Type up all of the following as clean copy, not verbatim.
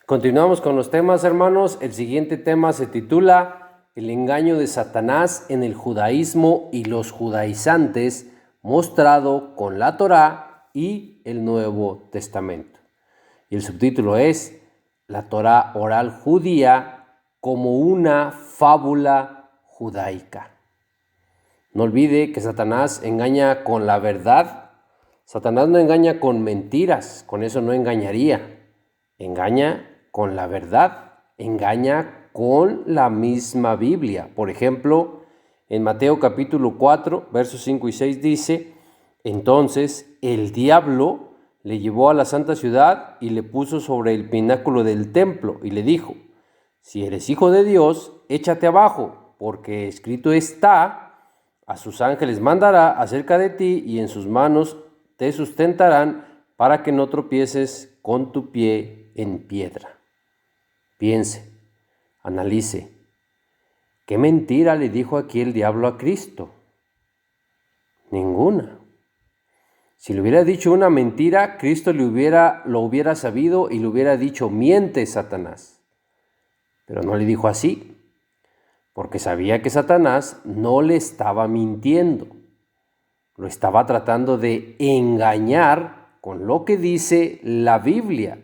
Continuamos con los temas, hermanos. El siguiente tema se titula El engaño de Satanás en el judaísmo y los judaizantes, mostrado con la Torá y el Nuevo Testamento. Y el subtítulo es La Torá oral judía como una fábula judaica. No olvide que Satanás engaña con la verdad. Satanás no engaña con mentiras, con eso no engañaría. Engaña con la verdad, engaña con la misma Biblia. Por ejemplo, en Mateo capítulo 4, versos 5 y 6 dice: Entonces el diablo le llevó a la santa ciudad y le puso sobre el pináculo del templo y le dijo: Si eres hijo de Dios, échate abajo, porque escrito está: a sus ángeles mandará acerca de ti y en sus manos te sustentarán para que no tropieces con tu pie en piedra. Piense, analice. ¿Qué mentira le dijo aquí el diablo a Cristo? Ninguna. Si le hubiera dicho una mentira, Cristo lo hubiera sabido y le hubiera dicho: miente, Satanás. Pero no le dijo así, porque sabía que Satanás no le estaba mintiendo. Lo estaba tratando de engañar con lo que dice la Biblia.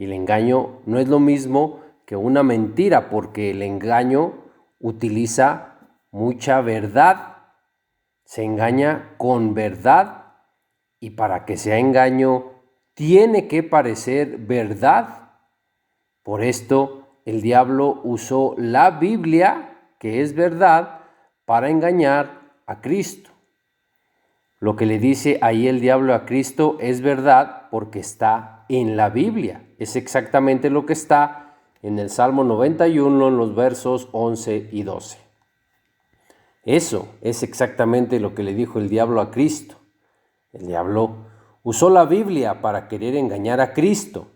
Y el engaño no es lo mismo que una mentira, porque el engaño utiliza mucha verdad. Se engaña con verdad, y para que sea engaño tiene que parecer verdad. Por esto el diablo usó la Biblia, que es verdad, para engañar a Cristo. Lo que le dice ahí el diablo a Cristo es verdad porque está en la Biblia. Es exactamente lo que está en el Salmo 91, en los versos 11 y 12. Eso es exactamente lo que le dijo el diablo a Cristo. El diablo usó la Biblia para querer engañar a Cristo.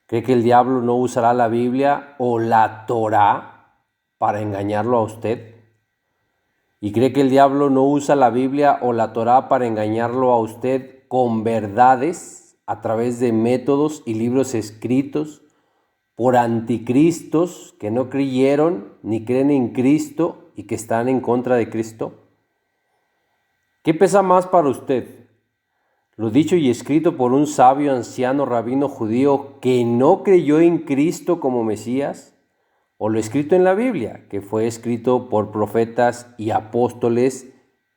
¿Cree que el diablo no usará la Biblia o la Torá para engañarlo a usted? ¿Y cree que el diablo no usa la Biblia o la Torá para engañarlo a usted con verdades a través de métodos y libros escritos por anticristos que no creyeron ni creen en Cristo y que están en contra de Cristo? ¿Qué pesa más para usted? ¿Lo dicho y escrito por un sabio anciano rabino judío que no creyó en Cristo como Mesías? ¿O lo escrito en la Biblia, que fue escrito por profetas y apóstoles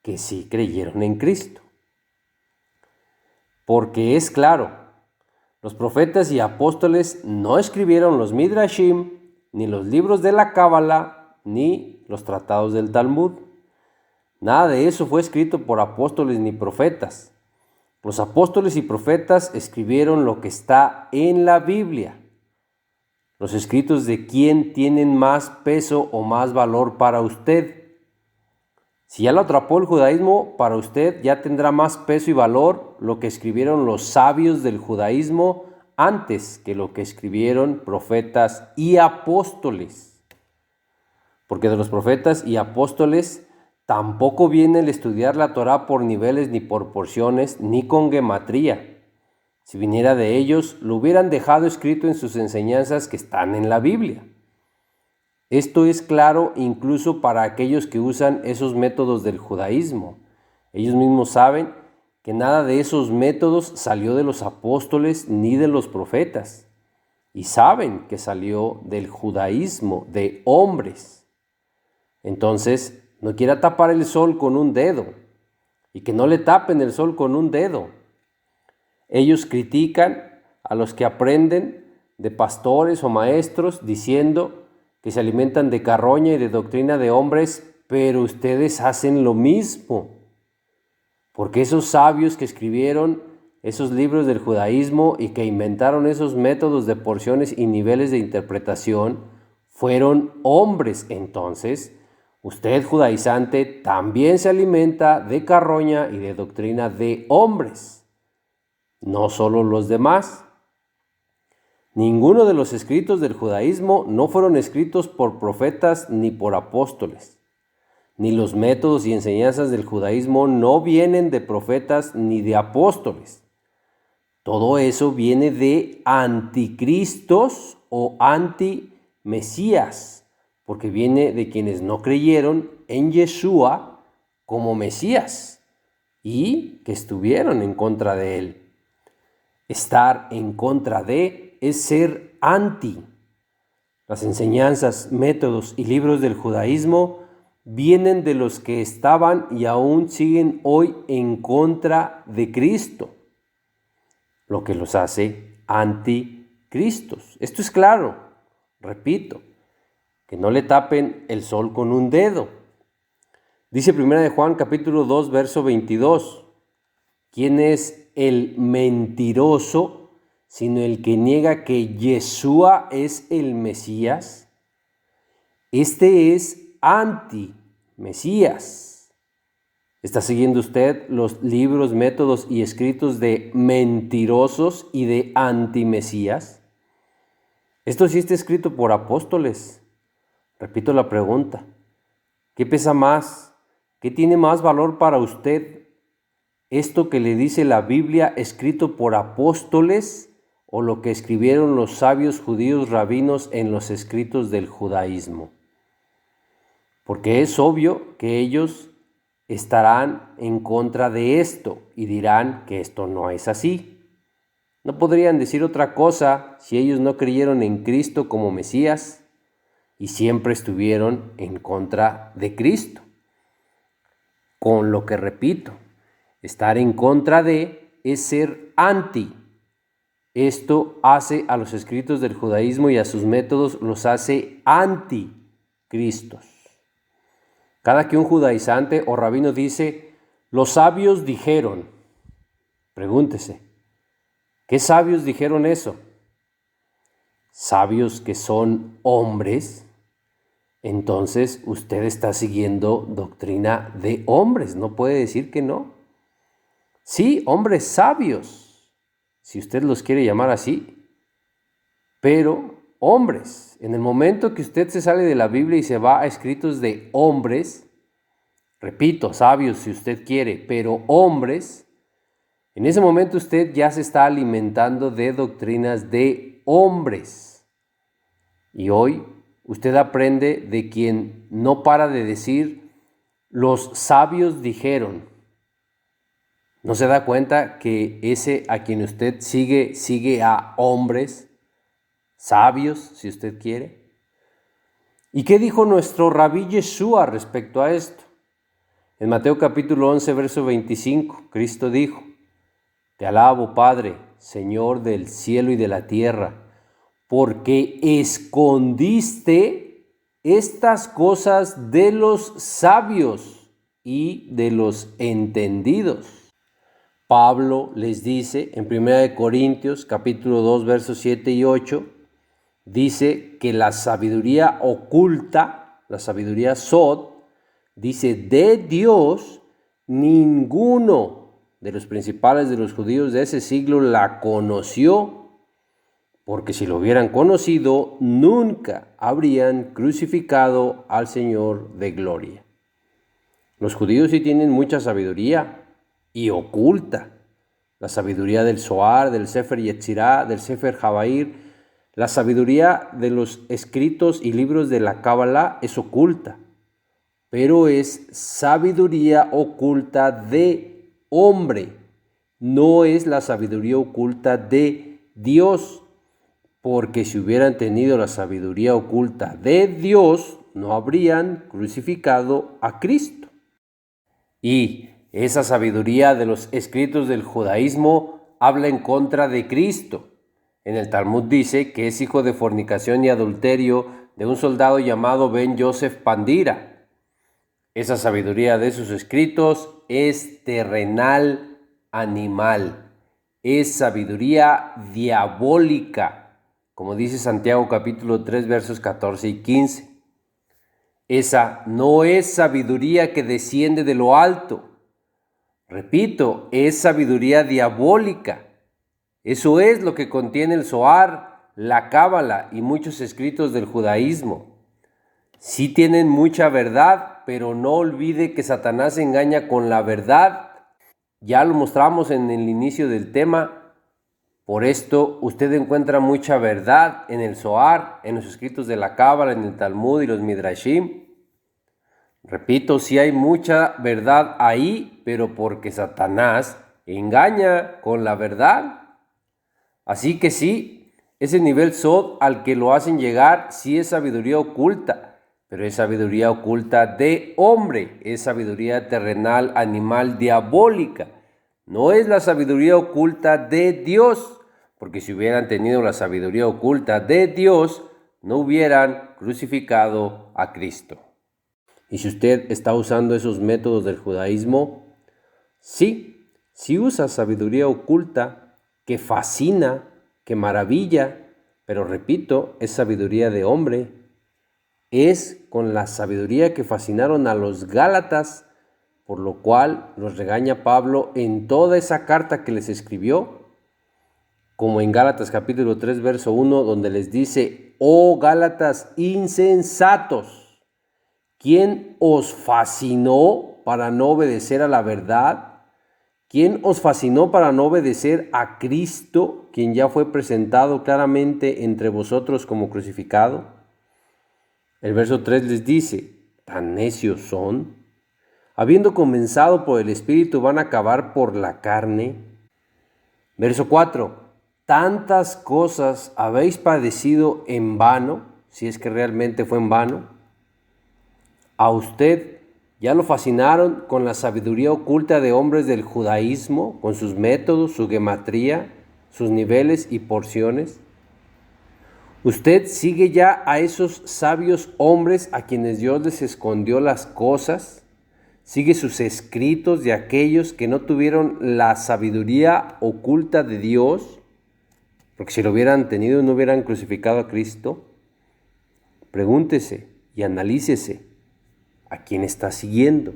que sí creyeron en Cristo? Porque es claro, los profetas y apóstoles no escribieron los Midrashim, ni los libros de la Cábala, ni los tratados del Talmud. Nada de eso fue escrito por apóstoles ni profetas. Los apóstoles y profetas escribieron lo que está en la Biblia. Los escritos de quién tienen más peso o más valor para usted. Si ya lo atrapó el judaísmo, para usted ya tendrá más peso y valor lo que escribieron los sabios del judaísmo antes que lo que escribieron profetas y apóstoles. Porque de los profetas y apóstoles tampoco viene el estudiar la Torá por niveles ni por porciones ni con gematría. Si viniera de ellos, lo hubieran dejado escrito en sus enseñanzas que están en la Biblia. Esto es claro incluso para aquellos que usan esos métodos del judaísmo. Ellos mismos saben que nada de esos métodos salió de los apóstoles ni de los profetas. Y saben que salió del judaísmo, de hombres. Entonces, no quiera tapar el sol con un dedo, y que no le tapen el sol con un dedo. Ellos critican a los que aprenden de pastores o maestros diciendo que se alimentan de carroña y de doctrina de hombres, pero ustedes hacen lo mismo. Porque esos sabios que escribieron esos libros del judaísmo y que inventaron esos métodos de porciones y niveles de interpretación fueron hombres. Entonces, usted, judaizante, también se alimenta de carroña y de doctrina de hombres. No solo los demás. Ninguno de los escritos del judaísmo no fueron escritos por profetas ni por apóstoles. Ni los métodos y enseñanzas del judaísmo no vienen de profetas ni de apóstoles. Todo eso viene de anticristos o antimesías, porque viene de quienes no creyeron en Yeshua como Mesías y que estuvieron en contra de él. Estar en contra de es ser anti. Las enseñanzas, métodos y libros del judaísmo vienen de los que estaban y aún siguen hoy en contra de Cristo, lo que los hace anticristos. Esto es claro, repito, que no le tapen el sol con un dedo. Dice 1 de Juan capítulo 2, verso 22, ¿quién es el mentiroso sino el que niega que Yeshua es el Mesías? Este es anti-Mesías. ¿Está siguiendo usted los libros, métodos y escritos de mentirosos y de anti-Mesías? Esto sí está escrito por apóstoles. Repito la pregunta. ¿Qué pesa más? ¿Qué tiene más valor para usted? ¿Esto que le dice la Biblia escrito por apóstoles o lo que escribieron los sabios judíos rabinos en los escritos del judaísmo? Porque es obvio que ellos estarán en contra de esto y dirán que esto no es así. No podrían decir otra cosa si ellos no creyeron en Cristo como Mesías y siempre estuvieron en contra de Cristo. Con lo que repito, estar en contra de es ser anti. Esto hace a los escritos del judaísmo y a sus métodos los hace anticristos. Cada que un judaizante o rabino dice, los sabios dijeron, pregúntese, ¿qué sabios dijeron eso? ¿Sabios que son hombres? Entonces usted está siguiendo doctrina de hombres, no puede decir que no. Sí, hombres sabios, si usted los quiere llamar así, pero hombres. En el momento que usted se sale de la Biblia y se va a escritos de hombres, repito, sabios si usted quiere, pero hombres, en ese momento usted ya se está alimentando de doctrinas de hombres. Y hoy usted aprende de quien no para de decir, los sabios dijeron. ¿No se da cuenta que ese a quien usted sigue a hombres, sabios, si usted quiere? ¿Y qué dijo nuestro Rabí Yeshua respecto a esto? En Mateo capítulo 11, verso 25, Cristo dijo, te alabo, Padre, Señor del cielo y de la tierra, porque escondiste estas cosas de los sabios y de los entendidos. Pablo les dice en 1 Corintios capítulo 2 versos 7 y 8, dice que la sabiduría oculta, la sabiduría sod, dice de Dios, ninguno de los principales de los judíos de ese siglo la conoció, porque si lo hubieran conocido, nunca habrían crucificado al Señor de gloria. Los judíos sí tienen mucha sabiduría, y oculta, la sabiduría del Zohar, del Sefer Yetzirah, del Sefer Jabair, la sabiduría de los escritos y libros de la Cábala es oculta, pero es sabiduría oculta de hombre, no es la sabiduría oculta de Dios, porque si hubieran tenido la sabiduría oculta de Dios, no habrían crucificado a Cristo. Y esa sabiduría de los escritos del judaísmo habla en contra de Cristo. En el Talmud dice que es hijo de fornicación y adulterio de un soldado llamado Ben Yosef Pandira. Esa sabiduría de sus escritos es terrenal, animal. Es sabiduría diabólica, como dice Santiago capítulo 3 versos 14 y 15. Esa no es sabiduría que desciende de lo alto. Repito, es sabiduría diabólica. Eso es lo que contiene el Zohar, la Cábala y muchos escritos del judaísmo. Sí tienen mucha verdad, pero no olvide que Satanás engaña con la verdad. Ya lo mostramos en el inicio del tema. Por esto usted encuentra mucha verdad en el Zohar, en los escritos de la Cábala, en el Talmud y los Midrashim. Repito, sí hay mucha verdad ahí, pero porque Satanás engaña con la verdad. Así que sí, ese nivel Sod al que lo hacen llegar sí es sabiduría oculta, pero es sabiduría oculta de hombre, es sabiduría terrenal, animal, diabólica. No es la sabiduría oculta de Dios, porque si hubieran tenido la sabiduría oculta de Dios, no hubieran crucificado a Cristo. Y si usted está usando esos métodos del judaísmo, sí usa sabiduría oculta que fascina, que maravilla, pero repito, es sabiduría de hombre. Es con la sabiduría que fascinaron a los Gálatas, por lo cual los regaña Pablo en toda esa carta que les escribió, como en Gálatas capítulo 3, verso 1, donde les dice: oh Gálatas insensatos, ¿quién os fascinó para no obedecer a la verdad? ¿Quién os fascinó para no obedecer a Cristo, quien ya fue presentado claramente entre vosotros como crucificado? El verso 3 les dice: ¿tan necios son? Habiendo comenzado por el Espíritu, ¿van a acabar por la carne? Verso 4: ¿tantas cosas habéis padecido en vano? Si es que realmente fue en vano. A usted ya lo fascinaron con la sabiduría oculta de hombres del judaísmo, con sus métodos, su gematría, sus niveles y porciones. Usted sigue ya a esos sabios hombres a quienes Dios les escondió las cosas. Sigue sus escritos de aquellos que no tuvieron la sabiduría oculta de Dios, porque si lo hubieran tenido no hubieran crucificado a Cristo. Pregúntese y analícese a quién está siguiendo.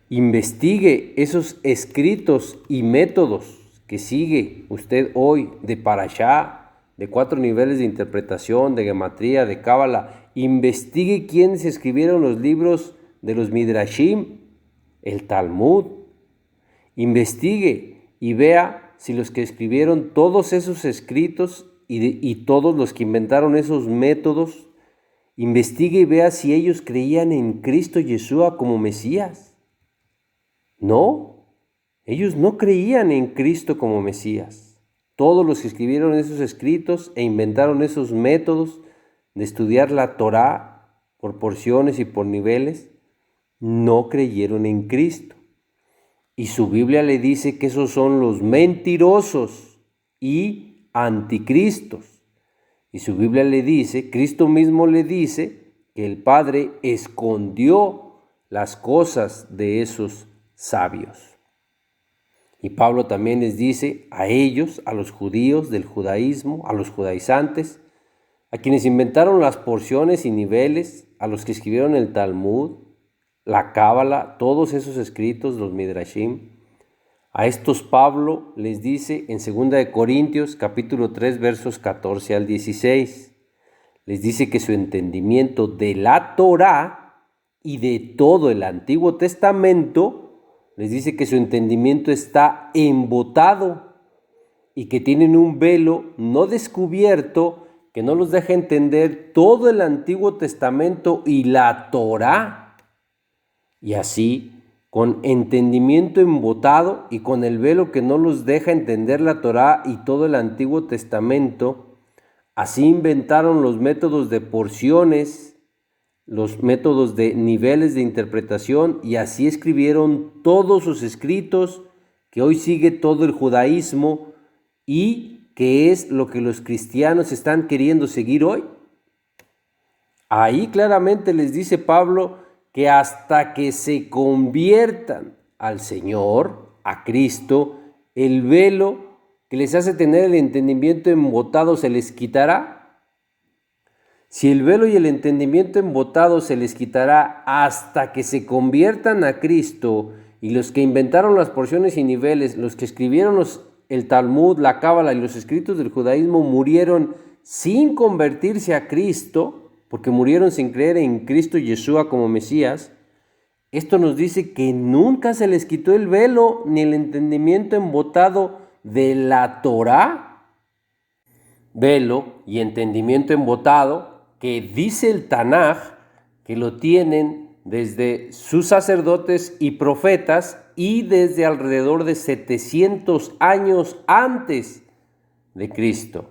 Investigue esos escritos y métodos que sigue usted hoy de Parashá, de 4 niveles de interpretación, de gematría, de cábala. Investigue quiénes escribieron los libros de los Midrashim, el Talmud. Investigue y vea si los que escribieron todos esos escritos y todos los que inventaron esos métodos, investigue y vea si ellos creían en Cristo Yeshua como Mesías. No, ellos no creían en Cristo como Mesías. Todos los que escribieron esos escritos e inventaron esos métodos de estudiar la Torá por porciones y por niveles, no creyeron en Cristo. Y su Biblia le dice que esos son los mentirosos y anticristos. Y su Biblia le dice, Cristo mismo le dice, que el Padre escondió las cosas de esos sabios. Y Pablo también les dice a ellos, a los judíos del judaísmo, a los judaizantes, a quienes inventaron las porciones y niveles, a los que escribieron el Talmud, la Cábala, todos esos escritos, los Midrashim. A estos Pablo les dice en 2 Corintios capítulo 3 versos 14 al 16. Les dice que su entendimiento de la Torá y de todo el Antiguo Testamento, les dice que su entendimiento está embotado y que tienen un velo no descubierto que no los deja entender todo el Antiguo Testamento y la Torá. Y así, con entendimiento embotado y con el velo que no los deja entender la Torá y todo el Antiguo Testamento, así inventaron los métodos de porciones, los métodos de niveles de interpretación, y así escribieron todos sus escritos que hoy sigue todo el judaísmo y que es lo que los cristianos están queriendo seguir hoy. Ahí claramente les dice Pablo que hasta que se conviertan al Señor, a Cristo, el velo que les hace tener el entendimiento embotado se les quitará. Si el velo y el entendimiento embotado se les quitará hasta que se conviertan a Cristo, y los que inventaron las porciones y niveles, los que escribieron el Talmud, la Cábala y los escritos del judaísmo murieron sin convertirse a Cristo, porque murieron sin creer en Cristo Yeshua como Mesías, esto nos dice que nunca se les quitó el velo ni el entendimiento embotado de la Torá? Velo y entendimiento embotado que dice el Tanaj que lo tienen desde sus sacerdotes y profetas y desde alrededor de 700 años antes de Cristo.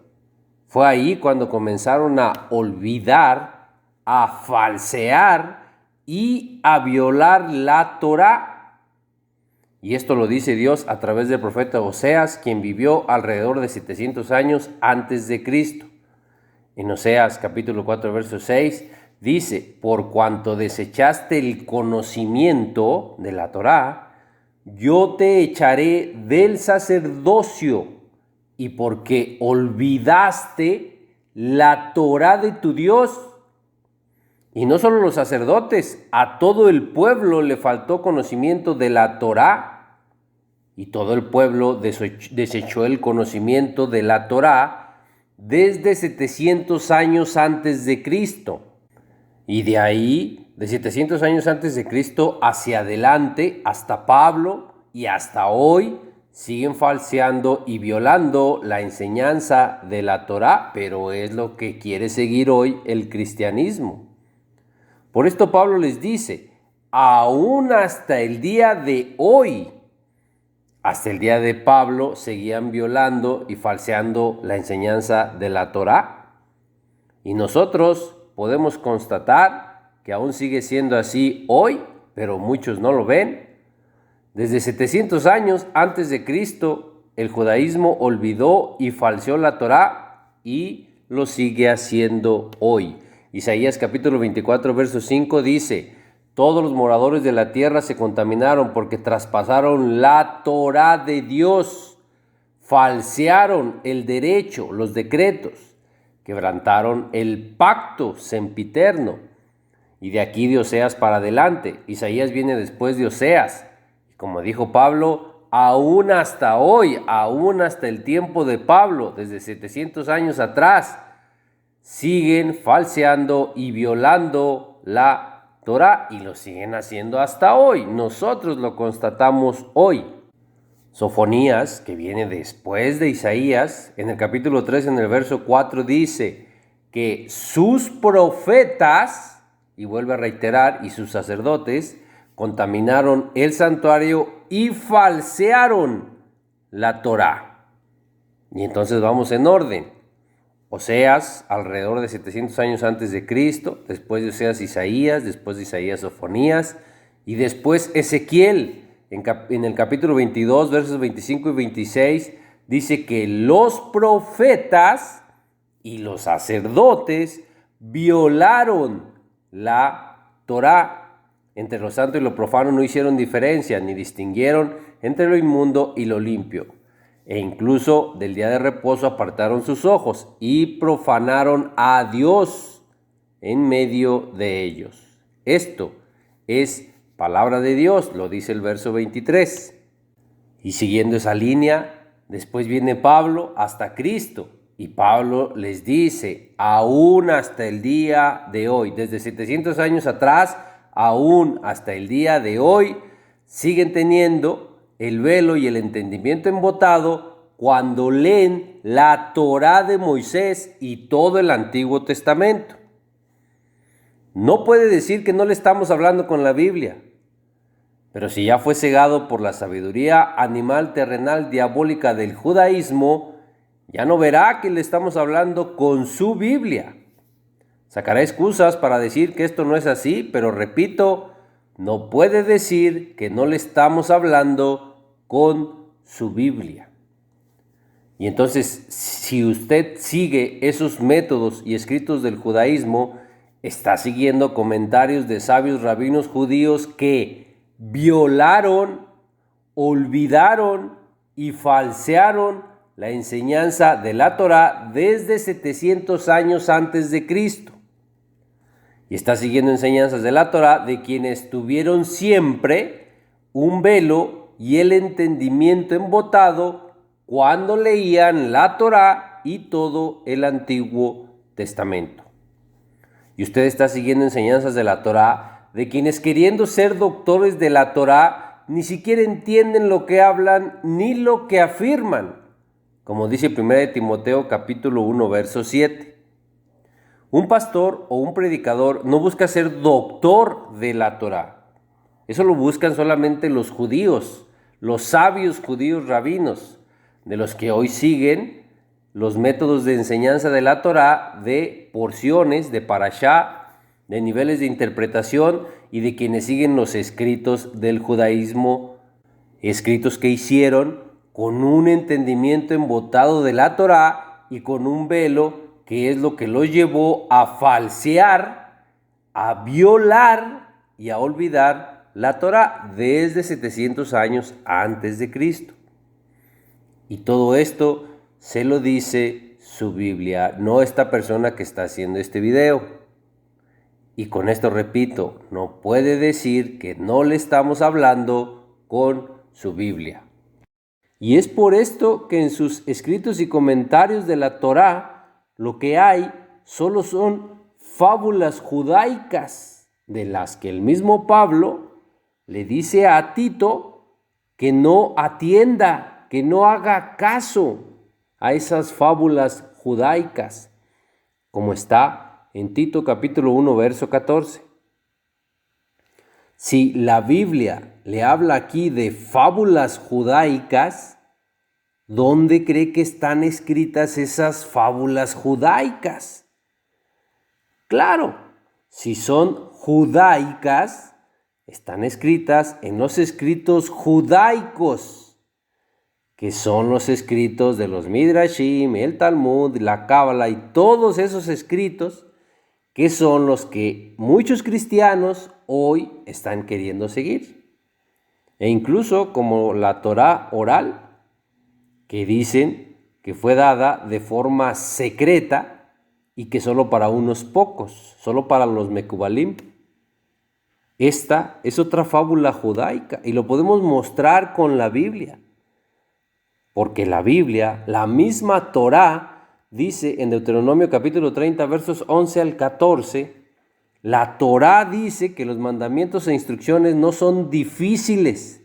Fue ahí cuando comenzaron a olvidar, a falsear y a violar la Torá. Y esto lo dice Dios a través del profeta Oseas, quien vivió alrededor de 700 años antes de Cristo. En Oseas capítulo 4, verso 6, dice: por cuanto desechaste el conocimiento de la Torá, yo te echaré del sacerdocio, y porque olvidaste la Torá de tu Dios. Y no solo los sacerdotes, a todo el pueblo le faltó conocimiento de la Torá, y todo el pueblo desechó el conocimiento de la Torá desde 700 años antes de Cristo. Y de ahí, de 700 años antes de Cristo hacia adelante, hasta Pablo y hasta hoy, siguen falseando y violando la enseñanza de la Torá, pero es lo que quiere seguir hoy el cristianismo. Por esto Pablo les dice: aún hasta el día de hoy, hasta el día de Pablo, seguían violando y falseando la enseñanza de la Torá. Y nosotros podemos constatar que aún sigue siendo así hoy, pero muchos no lo ven. Desde 700 años antes de Cristo, el judaísmo olvidó y falseó la Torá y lo sigue haciendo hoy. Isaías capítulo 24, verso 5 dice: todos los moradores de la tierra se contaminaron porque traspasaron la Torá de Dios, falsearon el derecho, los decretos, quebrantaron el pacto sempiterno. Y de aquí de Oseas para adelante, Isaías viene después de Oseas. Como dijo Pablo, aún hasta hoy, aún hasta el tiempo de Pablo, desde 700 años atrás, siguen falseando y violando la Torá y lo siguen haciendo hasta hoy. Nosotros lo constatamos hoy. Sofonías, que viene después de Isaías, en el capítulo 3, en el verso 4, dice que sus profetas, y vuelve a reiterar, y sus sacerdotes, contaminaron el santuario y falsearon la Torá. Y entonces vamos en orden. Oseas, alrededor de 700 años antes de Cristo, después de Oseas Isaías, después de Isaías Sofonías, y después Ezequiel, en el capítulo 22, versos 25 y 26, dice que los profetas y los sacerdotes violaron la Torá. Entre lo santo y lo profano no hicieron diferencia, ni distinguieron entre lo inmundo y lo limpio. E incluso del día de reposo apartaron sus ojos y profanaron a Dios en medio de ellos. Esto es palabra de Dios, lo dice el verso 23. Y siguiendo esa línea, después viene Pablo hasta Cristo. Y Pablo les dice: aún hasta el día de hoy, desde 700 años atrás, aún hasta el día de hoy, siguen teniendo el velo y el entendimiento embotado cuando leen la Torá de Moisés y todo el Antiguo Testamento. No puede decir que no le estamos hablando con la Biblia, pero si ya fue cegado por la sabiduría animal, terrenal, diabólica del judaísmo, ya no verá que le estamos hablando con su Biblia. Sacará excusas para decir que esto no es así, pero repito, no puede decir que no le estamos hablando con su Biblia. Y entonces, si usted sigue esos métodos y escritos del judaísmo, está siguiendo comentarios de sabios rabinos judíos que violaron, olvidaron y falsearon la enseñanza de la Torá desde 700 años antes de Cristo. Y está siguiendo enseñanzas de la Torá de quienes tuvieron siempre un velo y el entendimiento embotado cuando leían la Torá y todo el Antiguo Testamento. Y usted está siguiendo enseñanzas de la Torá de quienes, queriendo ser doctores de la Torá, ni siquiera entienden lo que hablan ni lo que afirman. como dice 1 Timoteo capítulo 1, verso 7. Un pastor o un predicador no busca ser doctor de la Torá. Eso lo buscan solamente los judíos, los sabios judíos rabinos, de los que hoy siguen los métodos de enseñanza de la Torá, de porciones, de parashá, de niveles de interpretación y de quienes siguen los escritos del judaísmo, escritos que hicieron con un entendimiento embotado de la Torá y con un velo que es lo que los llevó a falsear, a violar y a olvidar la Torá desde 700 años antes de Cristo. Y todo esto se lo dice su Biblia, no esta persona que está haciendo este video. Y con esto repito, no puede decir que no le estamos hablando con su Biblia. Y es por esto que en sus escritos y comentarios de la Torá, lo que hay solo son fábulas judaicas, de las que el mismo Pablo le dice a Tito que no atienda, que no haga caso a esas fábulas judaicas, como está en Tito capítulo 1, verso 14. Si la Biblia le habla aquí de fábulas judaicas, ¿dónde cree que están escritas esas fábulas judaicas? Claro, si son judaicas, están escritas en los escritos judaicos, que son los escritos de los Midrashim, el Talmud, la Cábala y todos esos escritos que son los que muchos cristianos hoy están queriendo seguir. E incluso como la Torá oral, que dicen que fue dada de forma secreta y que solo para unos pocos, solo para los Mekubalim. Esta es otra fábula judaica y lo podemos mostrar con la Biblia. Porque la Biblia, la misma Torá, dice en Deuteronomio capítulo 30, versos 11 al 14, la Torá dice que los mandamientos e instrucciones no son difíciles,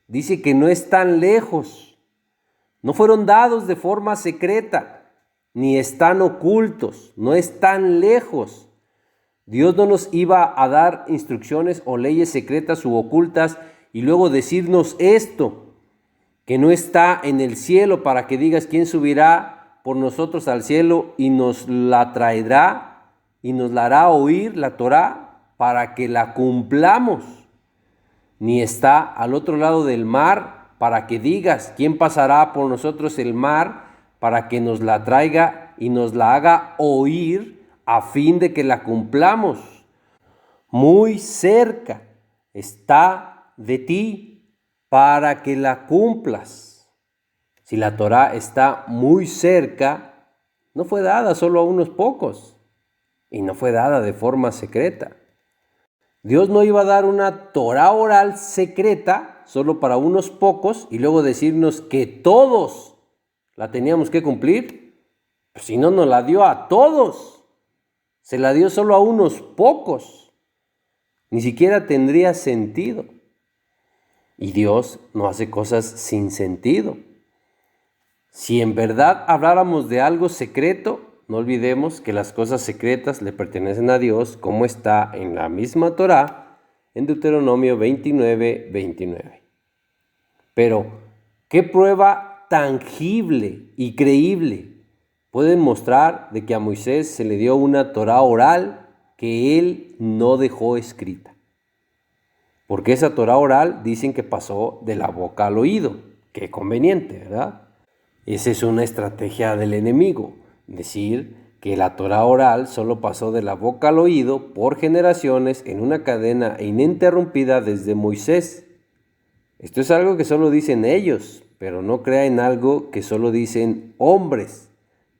dice que no están lejos, no fueron dados de forma secreta, ni están ocultos, no están lejos. Dios no nos iba a dar instrucciones o leyes secretas u ocultas y luego decirnos esto, que no está en el cielo, para que digas quién subirá por nosotros al cielo y nos la traerá y nos la hará oír la Torá para que la cumplamos. Ni está al otro lado del mar para que digas quién pasará por nosotros el mar para que nos la traiga y nos la haga oír a fin de que la cumplamos. Muy cerca está de ti para que la cumplas. Si la Torá está muy cerca, no fue dada solo a unos pocos y no fue dada de forma secreta. Dios no iba a dar una Torá oral secreta solo para unos pocos y luego decirnos que todos la teníamos que cumplir. Pues si no, nos la dio a todos. Se la dio solo a unos pocos. Ni siquiera tendría sentido. Y Dios no hace cosas sin sentido. Si en verdad habláramos de algo secreto, no olvidemos que las cosas secretas le pertenecen a Dios, como está en la misma Torá, en Deuteronomio 29, 29. Pero, ¿qué prueba tangible y creíble puede mostrar de que a Moisés se le dio una Torá oral que él no dejó escrita? Porque esa Torá oral dicen que pasó de la boca al oído. Qué conveniente, ¿verdad? Esa es una estrategia del enemigo, decir que la Torá oral solo pasó de la boca al oído por generaciones en una cadena ininterrumpida desde Moisés. Esto es algo que solo dicen ellos, pero no crea en algo que solo dicen hombres,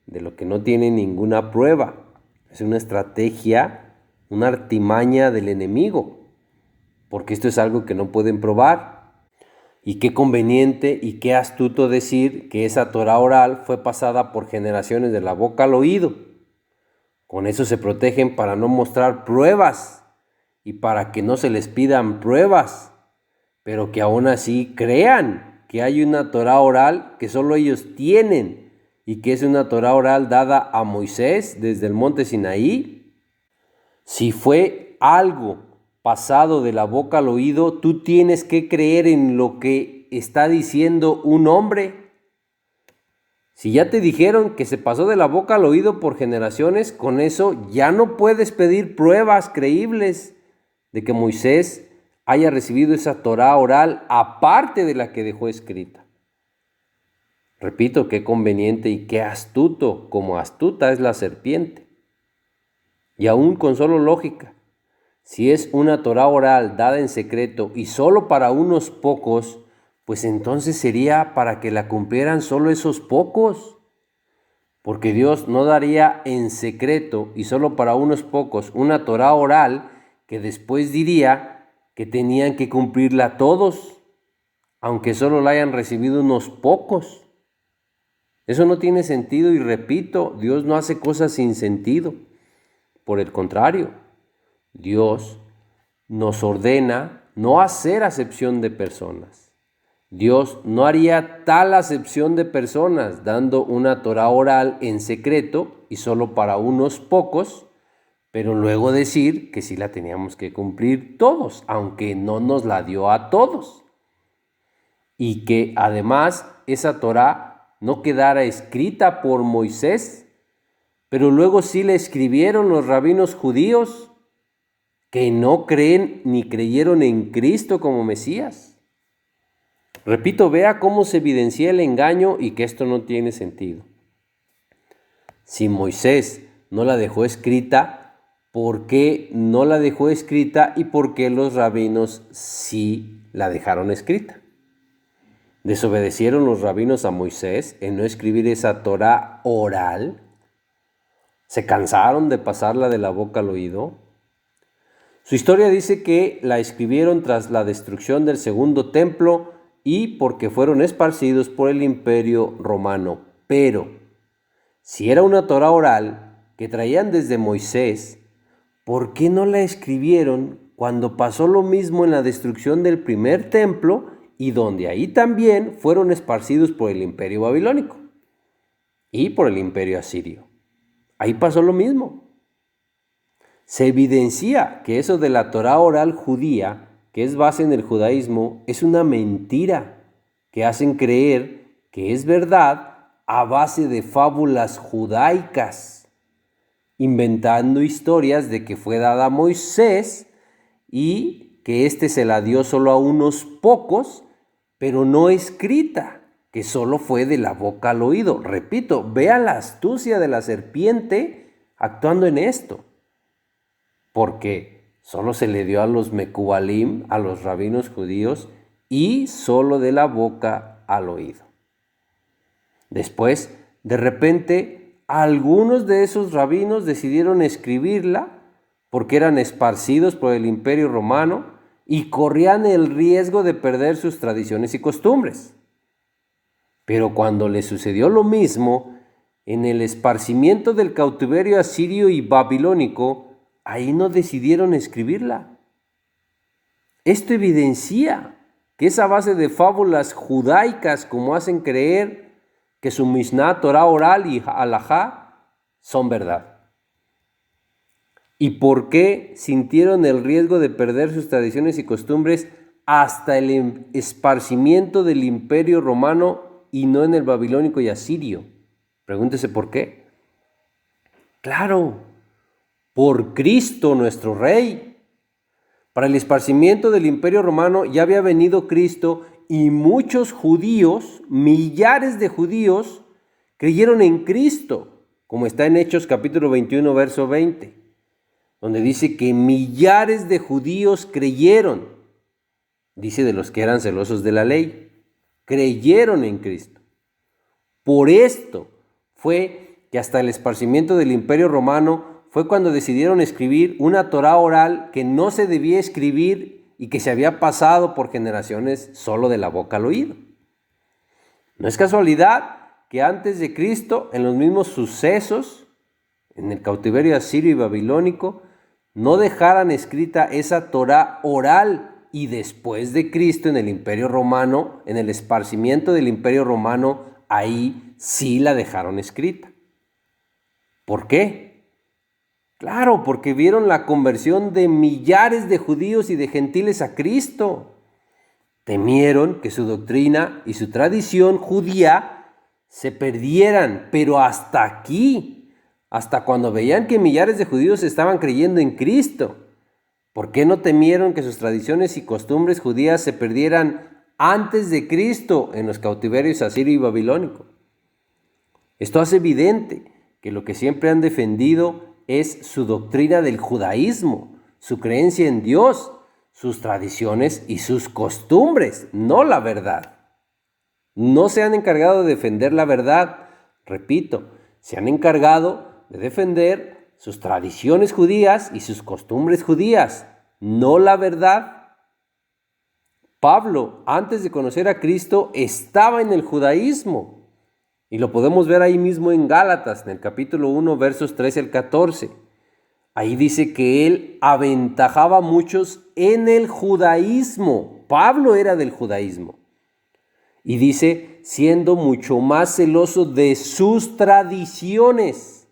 de lo que no tienen ninguna prueba. Es una estrategia, una artimaña del enemigo, porque esto es algo que no pueden probar. Y qué conveniente y qué astuto decir que esa Torá oral fue pasada por generaciones de la boca al oído. Con eso se protegen para no mostrar pruebas y para que no se les pidan pruebas, pero que aún así crean que hay una Torá oral que solo ellos tienen y que es una Torá oral dada a Moisés desde el monte Sinaí? Si fue algo pasado de la boca al oído, tú tienes que creer en lo que está diciendo un hombre. Si ya te dijeron que se pasó de la boca al oído por generaciones, con eso ya no puedes pedir pruebas creíbles de que Moisés haya recibido esa Torá oral aparte de la que dejó escrita. Repito, qué conveniente y qué astuto, como astuta es la serpiente. Y aún con solo lógica, si es una Torá oral dada en secreto y solo para unos pocos, pues entonces sería para que la cumplieran solo esos pocos. Porque Dios no daría en secreto y solo para unos pocos una Torá oral que después diría que tenían que cumplirla todos, aunque solo la hayan recibido unos pocos. Eso no tiene sentido y repito, Dios no hace cosas sin sentido. Por el contrario, Dios nos ordena no hacer acepción de personas. Dios no haría tal acepción de personas dando una Torá oral en secreto y solo para unos pocos, pero luego decir que sí la teníamos que cumplir todos, aunque no nos la dio a todos. Y que además esa Torá no quedara escrita por Moisés, pero luego sí la escribieron los rabinos judíos que no creen ni creyeron en Cristo como Mesías. Repito, vea cómo se evidencia el engaño y que esto no tiene sentido. Si Moisés no la dejó escrita, ¿por qué no la dejó escrita y por qué los rabinos sí la dejaron escrita? ¿Desobedecieron los rabinos a Moisés en no escribir esa Torá oral? ¿Se cansaron de pasarla de la boca al oído? Su historia dice que la escribieron tras la destrucción del segundo templo y porque fueron esparcidos por el imperio romano. Pero, si era una Torá oral que traían desde Moisés, ¿por qué no la escribieron cuando pasó lo mismo en la destrucción del primer templo y donde ahí también fueron esparcidos por el imperio babilónico y por el imperio asirio? Ahí pasó lo mismo. Se evidencia que eso de la Torá oral judía, que es base en el judaísmo, es una mentira que hacen creer que es verdad a base de fábulas judaicas, inventando historias de que fue dada a Moisés y que éste se la dio solo a unos pocos, pero no escrita, que solo fue de la boca al oído. Repito, vea la astucia de la serpiente actuando en esto. Porque solo se le dio a los Mekubalim, a los rabinos judíos, y solo de la boca al oído. Después, de repente, algunos de esos rabinos decidieron escribirla porque eran esparcidos por el imperio romano y corrían el riesgo de perder sus tradiciones y costumbres. Pero cuando le sucedió lo mismo, en el esparcimiento del cautiverio asirio y babilónico, ahí no decidieron escribirla. Esto evidencia que es a base de fábulas judaicas como hacen creer que su Mishnah, Torah oral y Halajá son verdad. ¿Y por qué sintieron el riesgo de perder sus tradiciones y costumbres hasta el esparcimiento del imperio romano y no en el babilónico y asirio? Pregúntese por qué. Claro, por Cristo nuestro Rey. Para el esparcimiento del imperio romano ya había venido Cristo y muchos judíos, millares de judíos, creyeron en Cristo, como está en Hechos capítulo 21, verso 20, donde dice que millares de judíos creyeron, dice de los que eran celosos de la ley, creyeron en Cristo. Por esto fue que hasta el esparcimiento del imperio romano fue cuando decidieron escribir una Torá oral que no se debía escribir y que se había pasado por generaciones solo de la boca al oído. No es casualidad que antes de Cristo, en los mismos sucesos, en el cautiverio asirio y babilónico, no dejaran escrita esa Torá oral y después de Cristo en el imperio romano, en el esparcimiento del imperio romano, ahí sí la dejaron escrita. ¿Por qué? Claro, porque vieron la conversión de millares de judíos y de gentiles a Cristo. Temieron que su doctrina y su tradición judía se perdieran, pero hasta aquí, hasta cuando veían que millares de judíos estaban creyendo en Cristo. ¿Por qué no temieron que sus tradiciones y costumbres judías se perdieran antes de Cristo en los cautiverios asirio y babilónico? Esto hace evidente que lo que siempre han defendido es su doctrina del judaísmo, su creencia en Dios, sus tradiciones y sus costumbres, no la verdad. No se han encargado de defender la verdad, repito, se han encargado de defender sus tradiciones judías y sus costumbres judías, no la verdad. Pablo, antes de conocer a Cristo, estaba en el judaísmo. Y lo podemos ver ahí mismo en Gálatas, en el capítulo 1, versos 13 al 14. Ahí dice que él aventajaba a muchos en el judaísmo. Pablo era del judaísmo. Y dice, siendo mucho más celoso de sus tradiciones.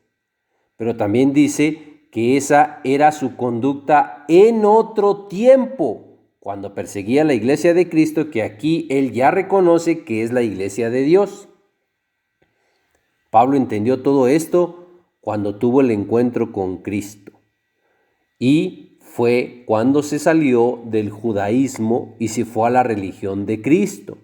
Pero también dice que esa era su conducta en otro tiempo, cuando perseguía a la iglesia de Cristo, que aquí él ya reconoce que es la iglesia de Dios. Pablo entendió todo esto cuando tuvo el encuentro con Cristo. Y fue cuando se salió del judaísmo y se fue a la religión de Cristo.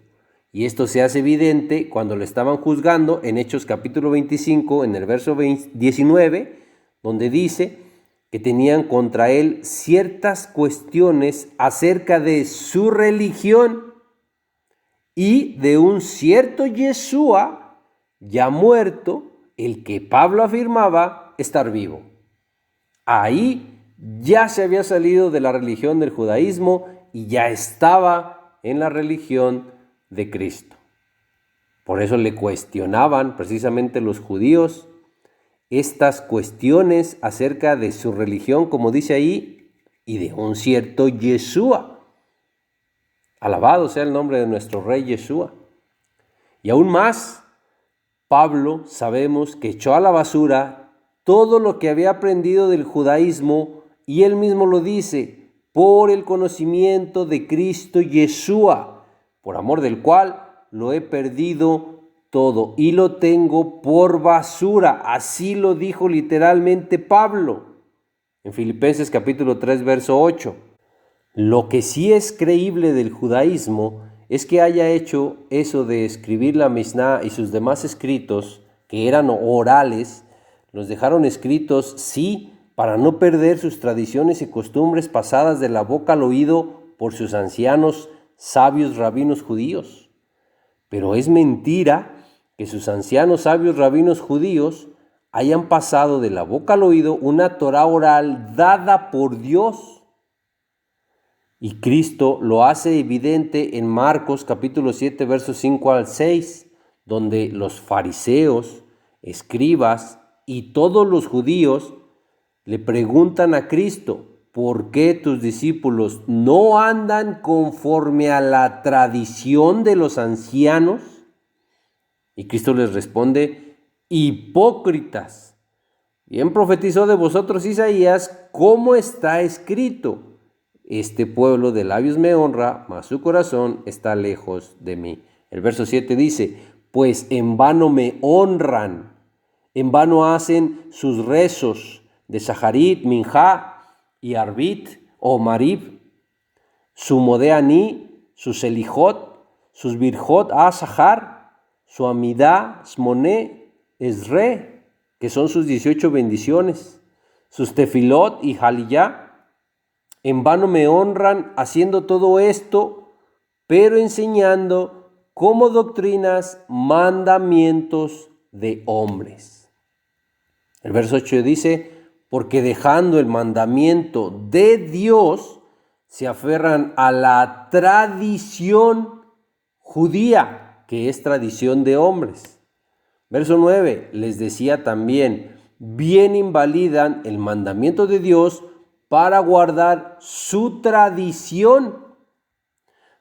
Y esto se hace evidente cuando le estaban juzgando en Hechos capítulo 25, en el verso 19, donde dice que tenían contra él ciertas cuestiones acerca de su religión y de un cierto Yeshua ya muerto, el que Pablo afirmaba estar vivo. Ahí ya se había salido de la religión del judaísmo y ya estaba en la religión de Cristo. Por eso le cuestionaban precisamente los judíos estas cuestiones acerca de su religión, como dice ahí, y de un cierto Yeshua. Alabado sea el nombre de nuestro rey Yeshua. Y aún más, Pablo sabemos que echó a la basura todo lo que había aprendido del judaísmo y él mismo lo dice, por el conocimiento de Cristo Yeshua, por amor del cual lo he perdido todo y lo tengo por basura. Así lo dijo literalmente Pablo en Filipenses capítulo 3, verso 8. Lo que sí es creíble del judaísmo es que haya hecho eso de escribir la Misná y sus demás escritos, que eran orales, los dejaron escritos, sí, para no perder sus tradiciones y costumbres pasadas de la boca al oído por sus ancianos, sabios rabinos judíos. Pero es mentira que sus ancianos, sabios rabinos judíos hayan pasado de la boca al oído una Torá oral dada por Dios. Y Cristo lo hace evidente en Marcos capítulo 7, versos 5 al 6, donde los fariseos, escribas y todos los judíos le preguntan a Cristo, ¿por qué tus discípulos no andan conforme a la tradición de los ancianos? Y Cristo les responde, hipócritas, bien profetizó de vosotros Isaías, ¿cómo está escrito? Este pueblo de labios me honra, mas su corazón está lejos de mí. El verso 7 dice, pues en vano me honran, en vano hacen sus rezos de Shaharit, Minjá y Arbit o Marib, su Modeaní, su Selijot, sus Birjot a Sahar, su Amidá, Smoné, Esre, que son sus 18 bendiciones, sus Tefilot y Jaliyá. En vano me honran haciendo todo esto, pero enseñando como doctrinas mandamientos de hombres. El verso 8 dice, porque dejando el mandamiento de Dios, se aferran a la tradición judía, que es tradición de hombres. Verso 9, les decía también, bien invalidan el mandamiento de Dios para guardar su tradición.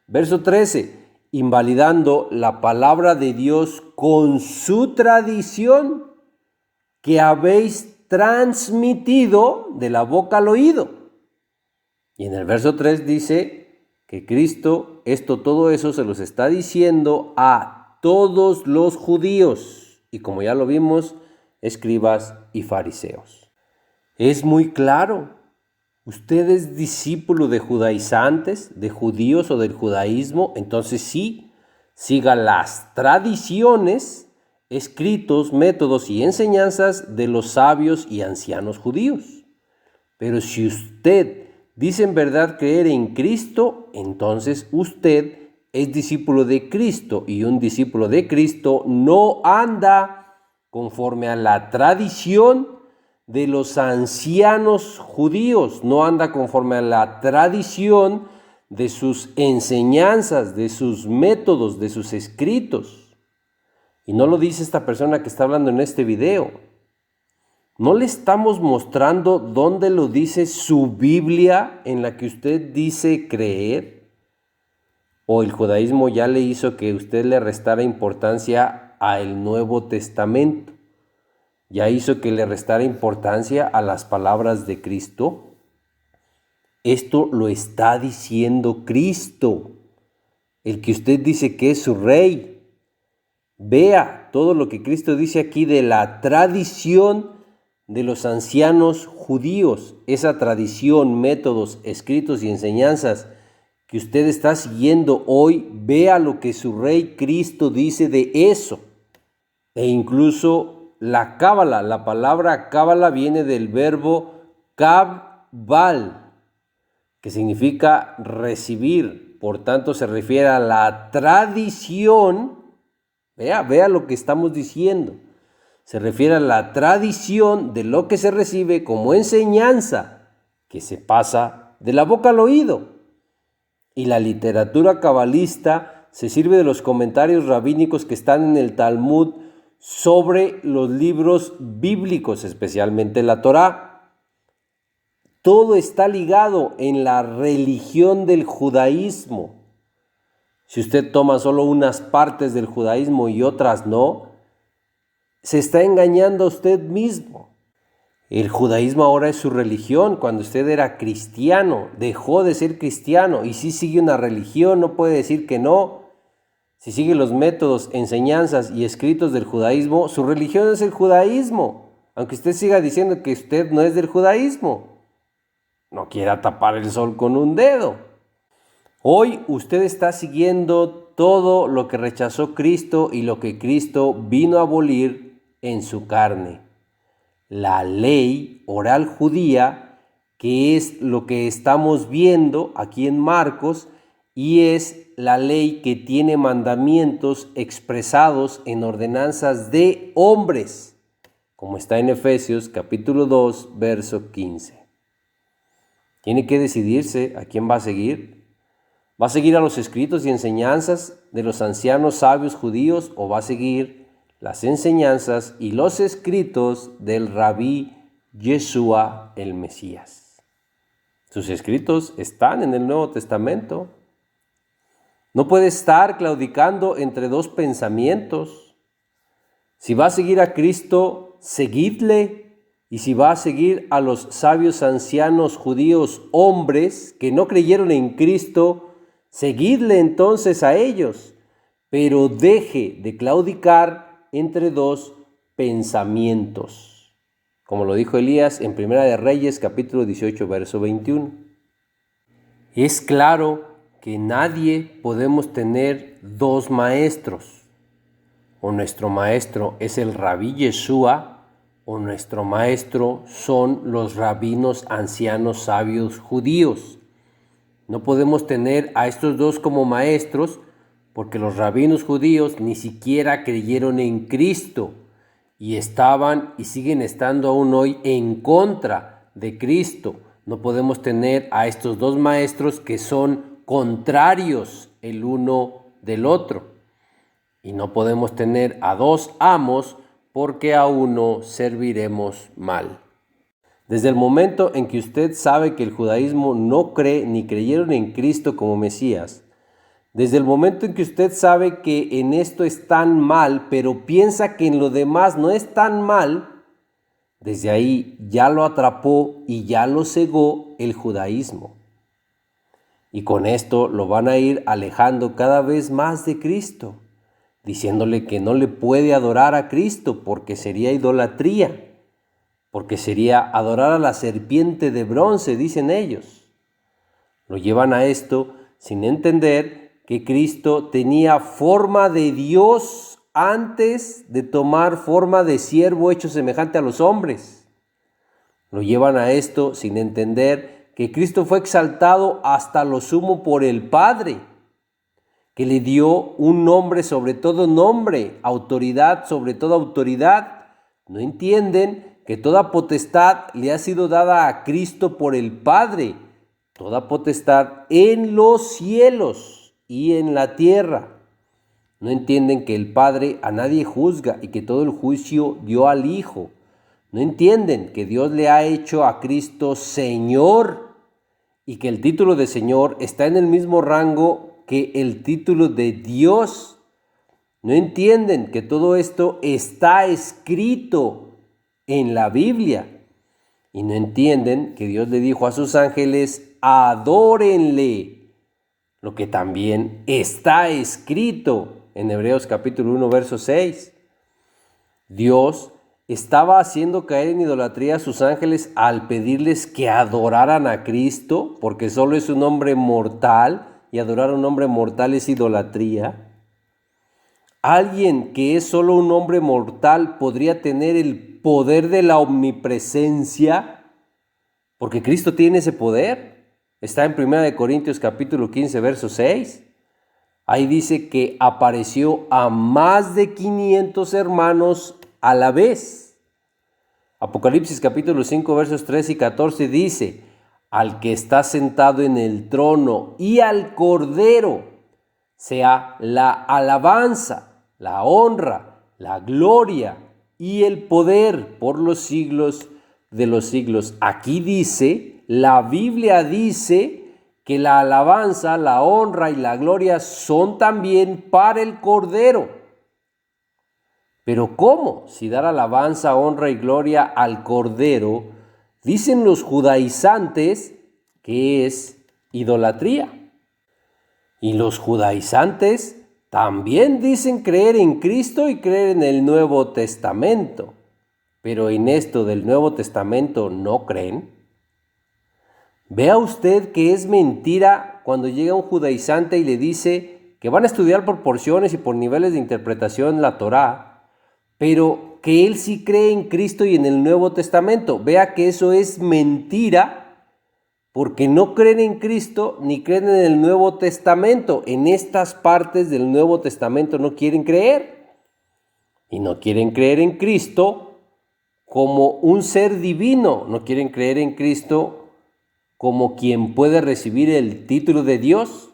Verso 13, invalidando la palabra de Dios con su tradición que habéis transmitido de la boca al oído. Y en el verso 3 dice que Cristo, todo eso se los está diciendo a todos los judíos. Y como ya lo vimos, escribas y fariseos. Es muy claro. ¿Usted es discípulo de judaizantes, de judíos o del judaísmo? Entonces sí, siga las tradiciones, escritos, métodos y enseñanzas de los sabios y ancianos judíos. Pero si usted dice en verdad creer en Cristo, entonces usted es discípulo de Cristo, y un discípulo de Cristo no anda conforme a la tradición de los ancianos judíos, no anda conforme a la tradición de sus enseñanzas, de sus métodos, de sus escritos. Y no lo dice esta persona que está hablando en este video. ¿No le estamos mostrando dónde lo dice su Biblia en la que usted dice creer? ¿O el judaísmo ya le hizo que usted le restara importancia al Nuevo Testamento? ¿Ya hizo que le restara importancia a las palabras de Cristo? Esto lo está diciendo Cristo, el que usted dice que es su Rey. Vea todo lo que Cristo dice aquí de la tradición de los ancianos judíos, esa tradición, métodos, escritos y enseñanzas que usted está siguiendo hoy. Vea lo que su Rey Cristo dice de eso. E incluso la cábala, la palabra cábala viene del verbo kabbal, que significa recibir. Por tanto, se refiere a la tradición. Vea lo que estamos diciendo. Se refiere a la tradición de lo que se recibe como enseñanza, que se pasa de la boca al oído. Y la literatura cabalista se sirve de los comentarios rabínicos que están en el Talmud sobre los libros bíblicos, especialmente la Torá. Todo está ligado en la religión del judaísmo. Si usted toma solo unas partes del judaísmo y otras no, se está engañando a usted mismo. El judaísmo ahora es su religión. Cuando usted era cristiano, dejó de ser cristiano, y si sigue una religión, no puede decir que no. Si sigue los métodos, enseñanzas y escritos del judaísmo, su religión es el judaísmo, aunque usted siga diciendo que usted no es del judaísmo. No quiera tapar el sol con un dedo. Hoy usted está siguiendo todo lo que rechazó Cristo y lo que Cristo vino a abolir en su carne. La ley oral judía, que es lo que estamos viendo aquí en Marcos, y es la ley que tiene mandamientos expresados en ordenanzas de hombres, como está en Efesios capítulo 2, verso 15. Tiene que decidirse a quién va a seguir. ¿Va a seguir a los escritos y enseñanzas de los ancianos sabios judíos, o va a seguir las enseñanzas y los escritos del Rabí Yeshua el Mesías? Sus escritos están en el Nuevo Testamento. No puede estar claudicando entre dos pensamientos. Si va a seguir a Cristo, seguidle. Y si va a seguir a los sabios ancianos judíos, hombres que no creyeron en Cristo, seguidle entonces a ellos. Pero deje de claudicar entre dos pensamientos, como lo dijo Elías en Primera de Reyes capítulo 18 verso 21. Es claro que nadie podemos tener dos maestros. O nuestro maestro es el Rabí Yeshua, o nuestro maestro son los rabinos ancianos sabios judíos. No podemos tener a estos dos como maestros, porque los rabinos judíos ni siquiera creyeron en Cristo y estaban y siguen estando aún hoy en contra de Cristo. No podemos tener a estos dos maestros que son contrarios el uno del otro. Y no podemos tener a dos amos, porque a uno serviremos mal. Desde el momento en que usted sabe que el judaísmo no cree ni creyeron en Cristo como Mesías, Desde el momento en que usted sabe que en esto están mal, pero piensa que en lo demás no es tan mal, desde ahí ya lo atrapó y ya lo cegó el judaísmo. Y con esto lo van a ir alejando cada vez más de Cristo, diciéndole que no le puede adorar a Cristo porque sería idolatría, porque sería adorar a la serpiente de bronce, dicen ellos. Lo llevan a esto sin entender que Cristo tenía forma de Dios antes de tomar forma de siervo hecho semejante a los hombres. Lo llevan a esto sin entender que Cristo fue exaltado hasta lo sumo por el Padre, que le dio un nombre sobre todo nombre, autoridad sobre toda autoridad. No entienden que toda potestad le ha sido dada a Cristo por el Padre, toda potestad en los cielos y en la tierra. No entienden que el Padre a nadie juzga y que todo el juicio dio al Hijo. No entienden que Dios le ha hecho a Cristo Señor y que el título de Señor está en el mismo rango que el título de Dios. No entienden que todo esto está escrito en la Biblia. Y no entienden que Dios le dijo a sus ángeles, adórenle, lo que también está escrito en Hebreos capítulo 1, verso 6. Dios estaba haciendo caer en idolatría a sus ángeles al pedirles que adoraran a Cristo, porque solo es un hombre mortal, y adorar a un hombre mortal es idolatría. Alguien que es solo un hombre mortal podría tener el poder de la omnipresencia, porque Cristo tiene ese poder. Está en 1 Corintios capítulo 15, verso 6. Ahí dice que apareció a más de 500 hermanos a la vez. Apocalipsis capítulo 5, versos 13 y 14 dice, al que está sentado en el trono y al Cordero sea la alabanza, la honra, la gloria y el poder por los siglos de los siglos. Aquí dice, la Biblia dice que la alabanza, la honra y la gloria son también para el Cordero. Pero ¿cómo? Si dar alabanza, honra y gloria al Cordero, dicen los judaizantes que es idolatría. Y los judaizantes también dicen creer en Cristo y creer en el Nuevo Testamento. Pero en esto del Nuevo Testamento no creen. Vea usted que es mentira cuando llega un judaizante y le dice que van a estudiar por porciones y por niveles de interpretación la Torá, pero que él sí cree en Cristo y en el Nuevo Testamento. Vea que eso es mentira, porque no creen en Cristo ni creen en el Nuevo Testamento. En estas partes del Nuevo Testamento no quieren creer. Y no quieren creer en Cristo como un ser divino. No quieren creer en Cristo como quien puede recibir el título de Dios.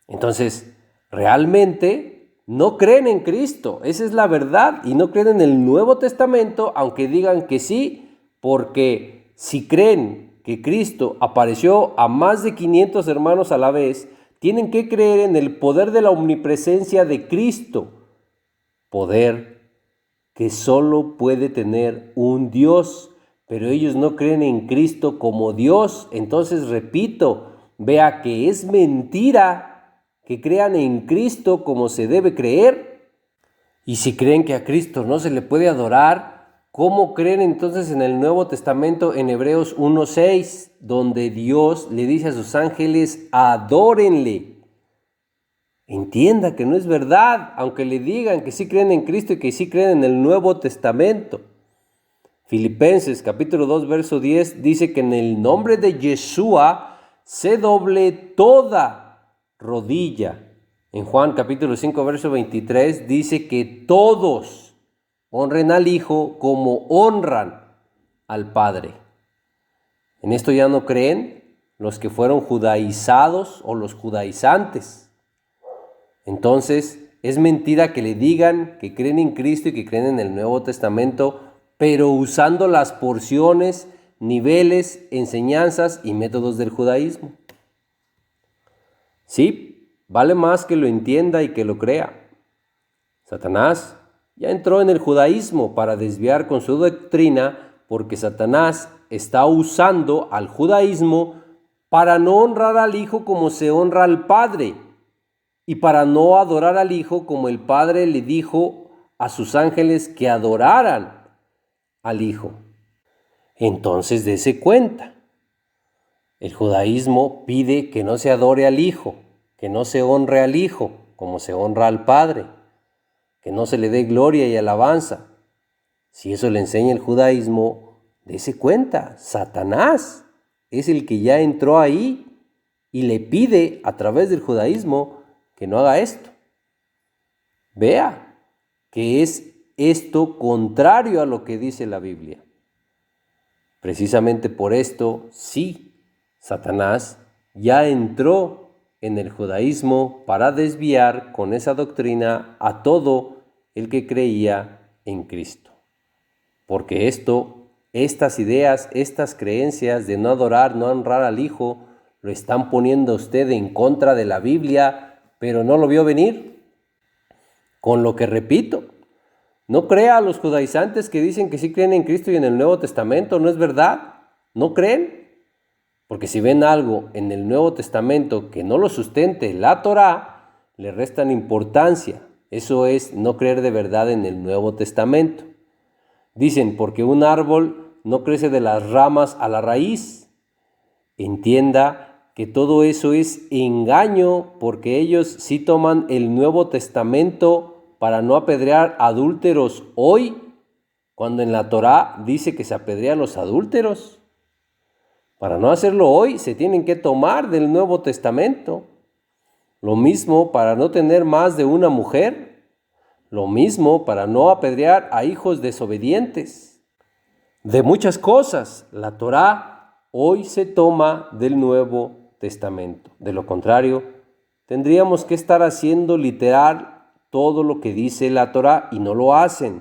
Entonces, realmente no creen en Cristo, esa es la verdad, y no creen en el Nuevo Testamento, aunque digan que sí, porque si creen que Cristo apareció a más de 500 hermanos a la vez, tienen que creer en el poder de la omnipresencia de Cristo, poder que solo puede tener un Dios. Pero ellos no creen en Cristo como Dios. Entonces, repito, vea que es mentira que crean en Cristo como se debe creer. Y si creen que a Cristo no se le puede adorar, ¿cómo creen entonces en el Nuevo Testamento en Hebreos 1:6, donde Dios le dice a sus ángeles, adórenle? Entienda que no es verdad, aunque le digan que sí creen en Cristo y que sí creen en el Nuevo Testamento. Filipenses capítulo 2 verso 10 dice que en el nombre de Yeshua se doble toda rodilla. En Juan capítulo 5 verso 23 dice que todos honren al Hijo como honran al Padre. En esto ya no creen los que fueron judaizados o los judaizantes. Entonces es mentira que le digan que creen en Cristo y que creen en el Nuevo Testamento, pero usando las porciones, niveles, enseñanzas y métodos del judaísmo. Sí, vale más que lo entienda y que lo crea. Satanás ya entró en el judaísmo para desviar con su doctrina, porque Satanás está usando al judaísmo para no honrar al Hijo como se honra al Padre y para no adorar al Hijo como el Padre le dijo a sus ángeles que adoraran al Hijo. Entonces dése cuenta. El judaísmo pide que no se adore al Hijo, que no se honre al Hijo como se honra al Padre, que no se le dé gloria y alabanza. Si eso le enseña el judaísmo, dése cuenta, Satanás es el que ya entró ahí y le pide a través del judaísmo que no haga esto. Vea que es esto contrario a lo que dice la Biblia. Precisamente por esto, sí, Satanás ya entró en el judaísmo para desviar con esa doctrina a todo el que creía en Cristo. Porque estas ideas, estas creencias de no adorar, no honrar al Hijo, lo están poniendo usted en contra de la Biblia, pero no lo vio venir. Con lo que repito, no crea a los judaizantes que dicen que sí creen en Cristo y en el Nuevo Testamento, no es verdad, no creen. Porque si ven algo en el Nuevo Testamento que no lo sustente la Torá, le restan importancia. Eso es no creer de verdad en el Nuevo Testamento. Dicen, porque un árbol no crece de las ramas a la raíz. Entienda que todo eso es engaño, porque ellos sí toman el Nuevo Testamento para no apedrear adúlteros hoy, cuando en la Torá dice que se apedrea a los adúlteros. Para no hacerlo hoy, se tienen que tomar del Nuevo Testamento. Lo mismo para no tener más de una mujer. Lo mismo para no apedrear a hijos desobedientes. De muchas cosas, la Torá hoy se toma del Nuevo Testamento. De lo contrario, tendríamos que estar haciendo literal todo lo que dice la Torá y no lo hacen,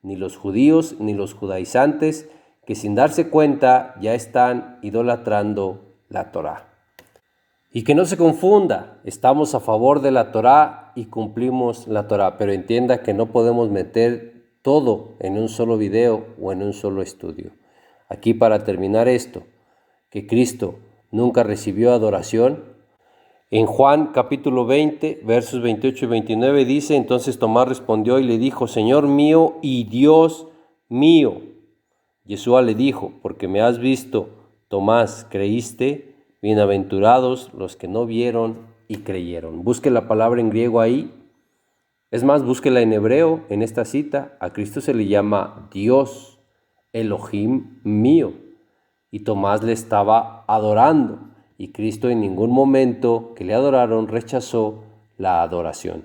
ni los judíos ni los judaizantes, que sin darse cuenta ya están idolatrando la Torá. Y que no se confunda, estamos a favor de la Torá y cumplimos la Torá, pero entienda que no podemos meter todo en un solo video o en un solo estudio. Aquí para terminar esto, que Cristo nunca recibió adoración. En Juan capítulo 20, versos 28 y 29 dice, entonces Tomás respondió y le dijo, Señor mío y Dios mío. Yeshua le dijo, porque me has visto, Tomás, ¿creíste? Bienaventurados los que no vieron y creyeron. Busque la palabra en griego ahí. Es más, búsquela en hebreo, en esta cita. A Cristo se le llama Dios, Elohim mío. Y Tomás le estaba adorando. Y Cristo en ningún momento que le adoraron rechazó la adoración.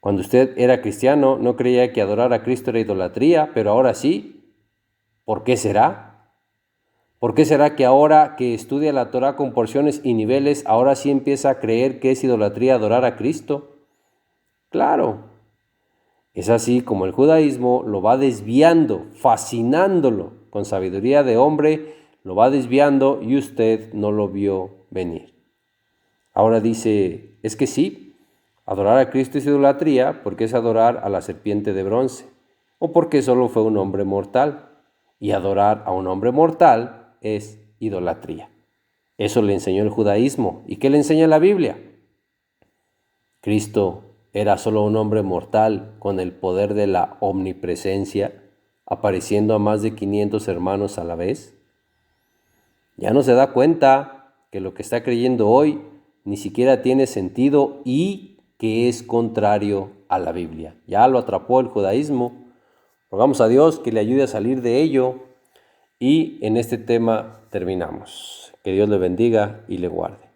Cuando usted era cristiano, no creía que adorar a Cristo era idolatría, pero ahora sí. ¿Por qué será? ¿Por qué será que ahora que estudia la Torá con porciones y niveles, ahora sí empieza a creer que es idolatría adorar a Cristo? Claro, es así como el judaísmo lo va desviando, fascinándolo con sabiduría de hombre, lo va desviando y usted no lo vio venir. Ahora dice, es que sí, adorar a Cristo es idolatría porque es adorar a la serpiente de bronce o porque solo fue un hombre mortal. Y adorar a un hombre mortal es idolatría. Eso le enseñó el judaísmo. ¿Y qué le enseña la Biblia? Cristo era solo un hombre mortal con el poder de la omnipresencia, apareciendo a más de 500 hermanos a la vez. Ya no se da cuenta que lo que está creyendo hoy ni siquiera tiene sentido y que es contrario a la Biblia. Ya lo atrapó el judaísmo. Rogamos a Dios que le ayude a salir de ello y en este tema terminamos. Que Dios le bendiga y le guarde.